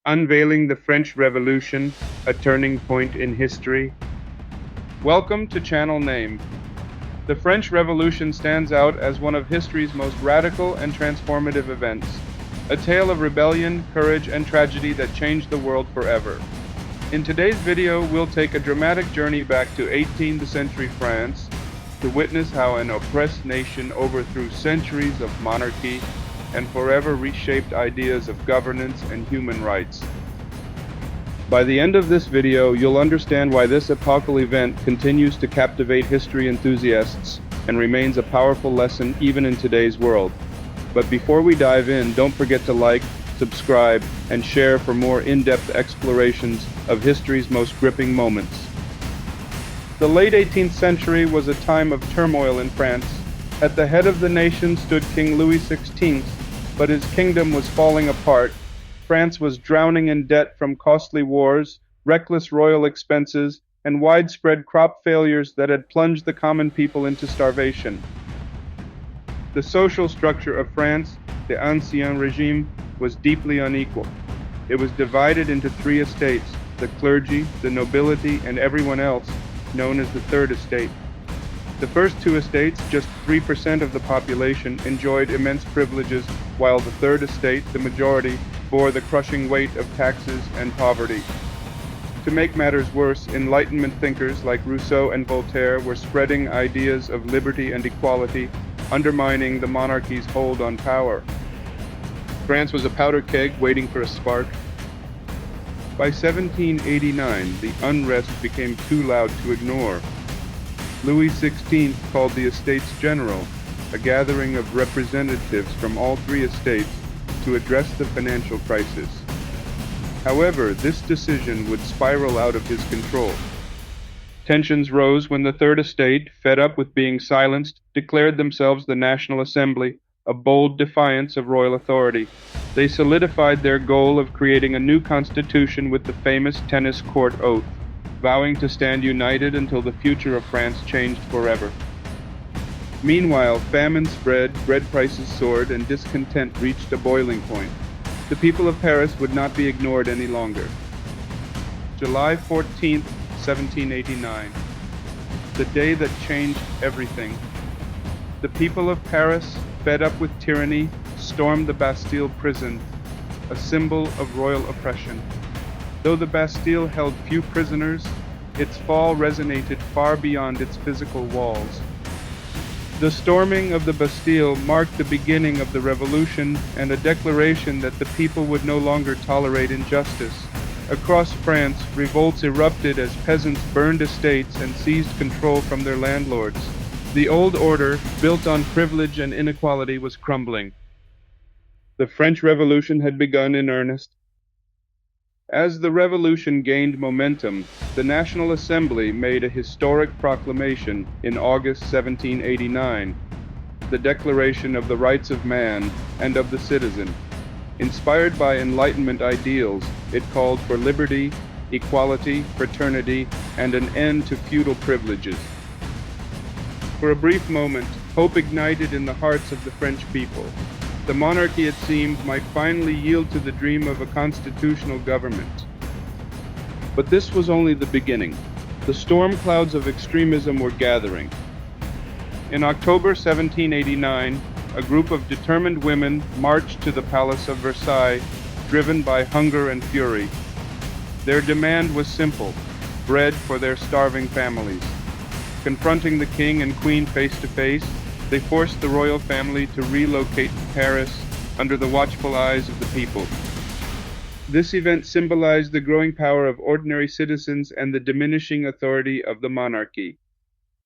Unveiling the French Revolution, a turning point in history. Welcome to Channel Name. The French Revolution stands out as one of history's most radical and transformative events, a tale of rebellion, courage, and tragedy that changed the world forever. In today's video, we'll take a dramatic journey back to 18th century France to witness how an oppressed nation overthrew centuries of monarchy and forever reshaped ideas of governance and human rights. By the end of this video, you'll understand why this epochal event continues to captivate history enthusiasts and remains a powerful lesson even in today's world. But before we dive in, don't forget to like, subscribe, and share for more in-depth explorations of history's most gripping moments. The late 18th century was a time of turmoil in France. At the head of the nation stood King Louis XVI, but his kingdom was falling apart. France was drowning in debt from costly wars, reckless royal expenses, and widespread crop failures that had plunged the common people into starvation. The social structure of France, the Ancien Regime, was deeply unequal. It was divided into three estates: the clergy, the nobility, and everyone else, known as the Third Estate. The first two estates, just 3% of the population, enjoyed immense privileges, while the Third Estate, the majority, bore the crushing weight of taxes and poverty. To make matters worse, Enlightenment thinkers like Rousseau and Voltaire were spreading ideas of liberty and equality, undermining the monarchy's hold on power. France was a powder keg waiting for a spark. By 1789, the unrest became too loud to ignore. Louis XVI called the Estates General, a gathering of representatives from all three estates, to address the financial crisis. However, this decision would spiral out of his control. Tensions rose when the Third Estate, fed up with being silenced, declared themselves the National Assembly, a bold defiance of royal authority. They solidified their goal of creating a new constitution with the famous tennis court oath, vowing to stand united until the future of France changed forever. Meanwhile, famine spread, bread prices soared, and discontent reached a boiling point. The people of Paris would not be ignored any longer. July 14th, 1789, the day that changed everything. The people of Paris, fed up with tyranny, stormed the Bastille prison, a symbol of royal oppression. Though the Bastille held few prisoners, its fall resonated far beyond its physical walls. The storming of the Bastille marked the beginning of the revolution and a declaration that the people would no longer tolerate injustice. Across France, revolts erupted as peasants burned estates and seized control from their landlords. The old order, built on privilege and inequality, was crumbling. The French Revolution had begun in earnest. As the revolution gained momentum, the National Assembly made a historic proclamation in August 1789, the Declaration of the Rights of Man and of the Citizen. Inspired by Enlightenment ideals, it called for liberty, equality, fraternity, and an end to feudal privileges. For a brief moment, hope ignited in the hearts of the French people. The monarchy, it seemed, might finally yield to the dream of a constitutional government. But this was only the beginning. The storm clouds of extremism were gathering. In October 1789, a group of determined women marched to the Palace of Versailles, driven by hunger and fury. Their demand was simple: bread for their starving families. Confronting the king and queen face to face, they forced the royal family to relocate to Paris under the watchful eyes of the people. This event symbolized the growing power of ordinary citizens and the diminishing authority of the monarchy.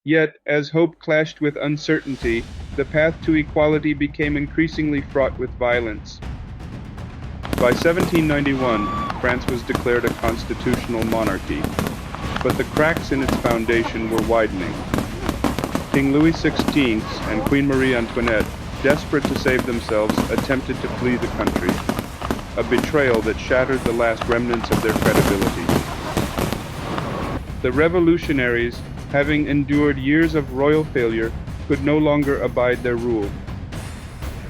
Yet, as hope clashed with uncertainty, the path to equality became increasingly fraught with violence. By 1791, France was declared a constitutional monarchy, but the cracks in its foundation were widening. King Louis XVI and Queen Marie Antoinette, desperate to save themselves, attempted to flee the country, a betrayal that shattered the last remnants of their credibility. The revolutionaries, having endured years of royal failure, could no longer abide their rule.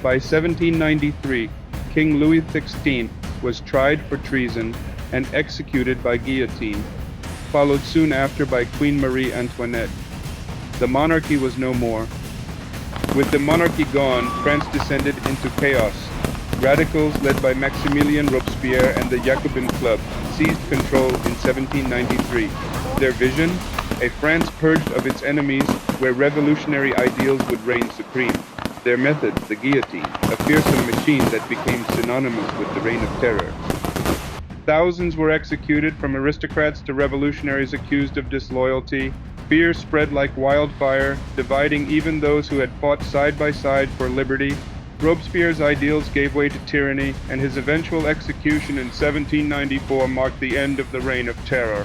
By 1793, King Louis XVI was tried for treason and executed by guillotine, followed soon after by Queen Marie Antoinette. The monarchy was no more. With the monarchy gone, France descended into chaos. Radicals led by Maximilien Robespierre and the Jacobin Club seized control in 1793. Their vision? A France purged of its enemies, where revolutionary ideals would reign supreme. Their method, the guillotine, a fearsome machine that became synonymous with the reign of terror. Thousands were executed, from aristocrats to revolutionaries accused of disloyalty. Fear spread like wildfire, dividing even those who had fought side by side for liberty. Robespierre's ideals gave way to tyranny, and his eventual execution in 1794 marked the end of the reign of terror.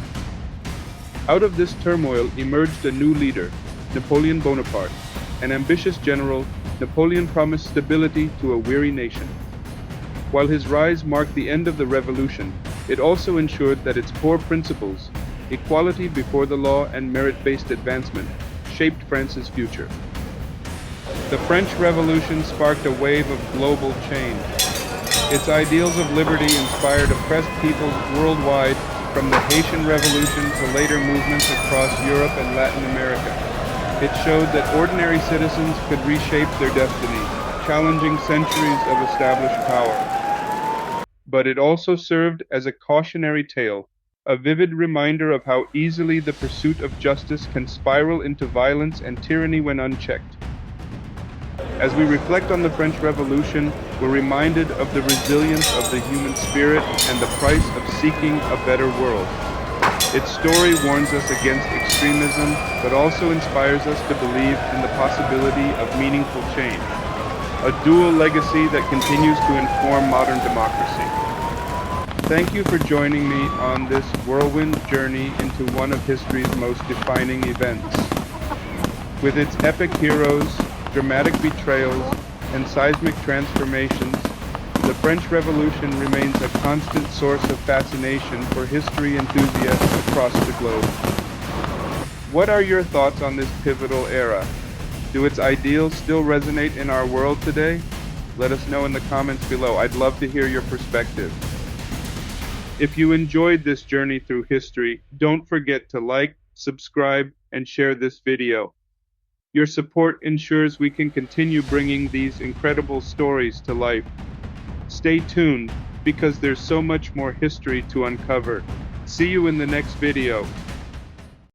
Out of this turmoil emerged a new leader, Napoleon Bonaparte. An ambitious general, Napoleon promised stability to a weary nation. While his rise marked the end of the revolution, it also ensured that its core principles, equality before the law and merit-based advancement, shaped France's future. The French Revolution sparked a wave of global change. Its ideals of liberty inspired oppressed peoples worldwide, from the Haitian Revolution to later movements across Europe and Latin America. It showed that ordinary citizens could reshape their destiny, challenging centuries of established power. But it also served as a cautionary tale, a vivid reminder of how easily the pursuit of justice can spiral into violence and tyranny when unchecked. As we reflect on the French Revolution, we're reminded of the resilience of the human spirit and the price of seeking a better world. Its story warns us against extremism, but also inspires us to believe in the possibility of meaningful change, a dual legacy that continues to inform modern democracy. Thank you for joining me on this whirlwind journey into one of history's most defining events. With its epic heroes, dramatic betrayals, and seismic transformations, the French Revolution remains a constant source of fascination for history enthusiasts across the globe. What are your thoughts on this pivotal era? Do its ideals still resonate in our world today? Let us know in the comments below. I'd love to hear your perspective. If you enjoyed this journey through history, don't forget to like, subscribe, and share this video. Your support ensures we can continue bringing these incredible stories to life. Stay tuned, because there's so much more history to uncover. See you in the next video.